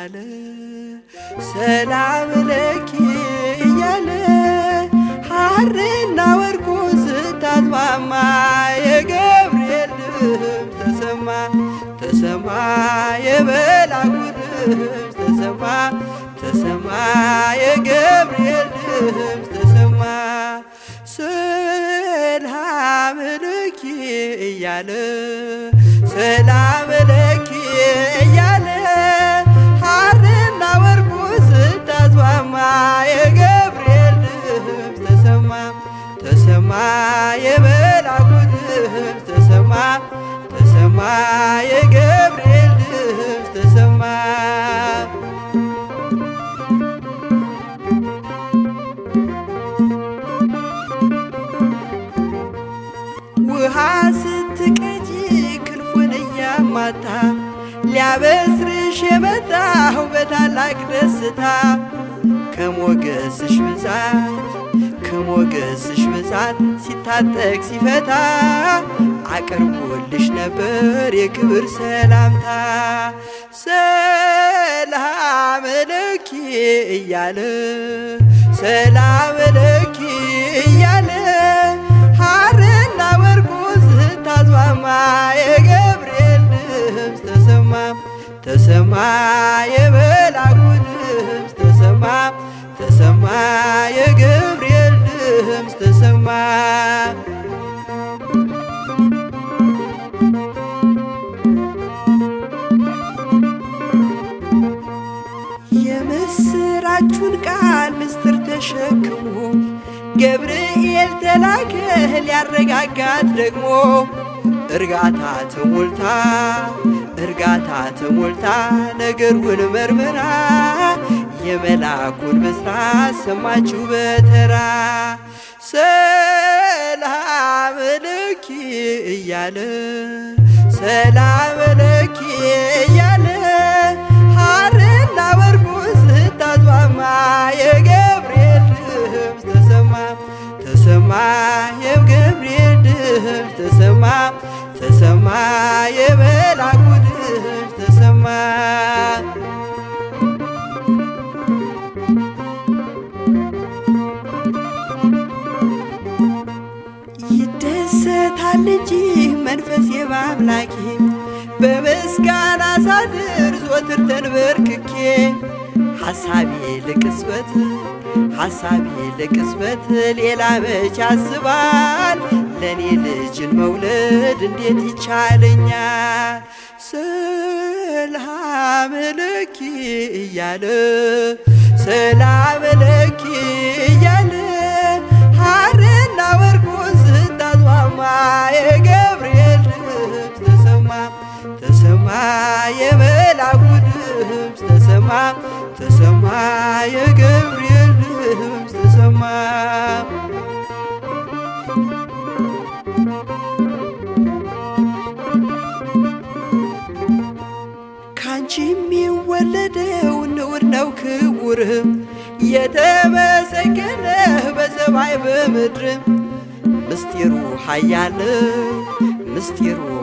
እያለ ሰላም ለኪ እያለ ሐርና ወርቁ ስታስማማ የገብርኤል ድምፅ ተሰማ ተሰማ የመላኩ ድምፅ ተሰማ ተሰማ የገብርኤል ድምፅ ተሰማ ሰላም ለኪ እያለ ሰላም ለኪ እያለ ሐርና ወርቁ ስታስማማ የገብርኤል ድምፅ ተሰማ ተሰማ የመላኩ ድምፅ ተሰማ ተሰማ የገብርኤል ድምፅ ተሰማ ውሃ ስትቀጂ ክንፉን እያማታ ሊያበስርሽ የመጣው በታላቅ ደስታ ከሞገስሽ ብዛት ሲታጠቅ ሲፈታ አቅርቦልሽ ነበር የክብር ሰላምታ ሰላም ለኪ እያለ ሰላም ለኪ እያለ ሐርና ወርቁ ስታስማማ የገብርኤል ድምፅ ተሰማ ተሰማ የመላኩ ድምፅ ተሰማ ተሰማ የገብርኤል ድምፅ ተሰማ የምስራቹን ቃል ምስጢር ተሸክሞ ገብርኤል ተላከ ሊያረጋጋት ደግሞ እርጋታ ተሞልታ ነገሩን መርምራ የመላኩን ብስራት ሰማችው በተራ ሰላም ለኪ እያለ ሰላም ለኪ እያለ ሐርና ወርቁ ስታስማማ የገብርኤል ድምፅ ተሰማ ተሰማ የገብርኤል ድምፅ ተሰማ ተሰማ የመላኩ ድምፅ ተሰማ ይደሰታል እንጂ መንፈሴ በአምላኬ በምስጋና ሳድር ዘወትር ተንበርክኬ ሐሳቤ ለቅጽበት ሌላ መች ያስባል ለኔ ልጅን መውለድ እንዴት ይቻለኛል ሰላም ለኪ እያለ ሰላም ለኪ እያለ ሐርና ወርቁ ስታስማማ የገብርኤል ድምፅ ተሰማ ተሰማ የመላኩ ድምፅ ተሰማ ተሰማ የገብርኤል ድምፅ ተሰማ ካንቺ የሚወለደው ንዑድ ነው ክቡር የተመሰገነ በሰማይ በምድር ምስጢሩ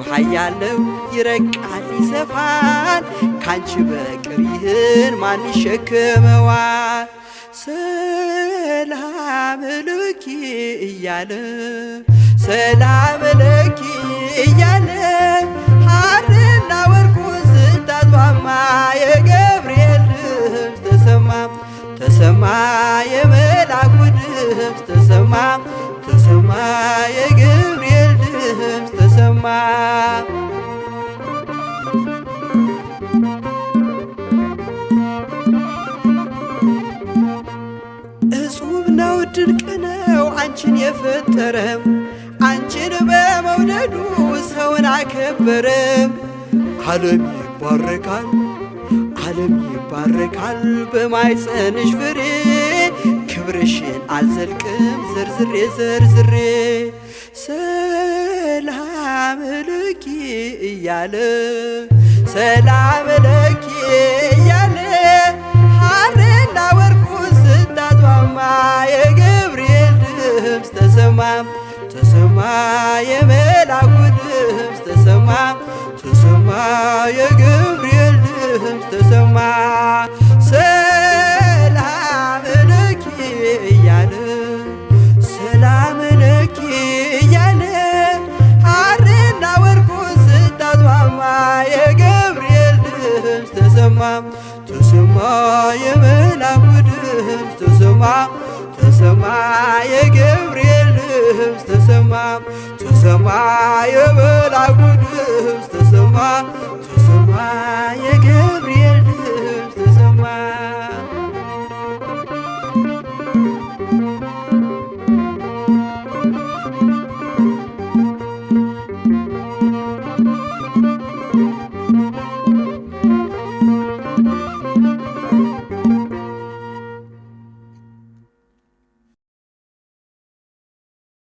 ኃያል ነው ይረቃል ይሰፋል ካንቺ በቀር ይህን ማን ይሸከመዋል ሰላም ለኪ እያለ ሰላም ለኪ እያለ ሐርና ወርቁ ስታስማማ የገብርኤል ድምፅ ተሰማ ተሰማ የመላኩ ድምፅ ተሰማ ተሰማ የገብርኤል ድምፅ ተሰማ እጹብ ነው ድንቅ ነው አንቺን የፈጠረ አንቺን በመውደዱ ሰውን አከበረ ዓለም ይባረካል በማኅፀንሽ ፍሬ ክብርሽን አልዘልቅም ዘርዝሬ ሰላም ለኪ እያለ ሰላም ለኪ እያለ ሐርና ወርቁ ስታስማማ የገብርኤል ድምፅ ተሰማ ተሰማ የመላኩ ድምፅ ተሰማ ተሰማ የገብርኤል ድምፅ ተሰማ። ሰላም ለኪ እያለ ሰላም ለኪ እያለ ሐርና ወርቁን ስታስማማ የገብርኤል ድምፅ ተሰማ። ተሰማ የመላኩ ድምፅ ተሰማ። ተሰማ የገብርኤል ድምፅ ተሰማ። ተሰማ የመላኩ ድምፅ ተሰማ።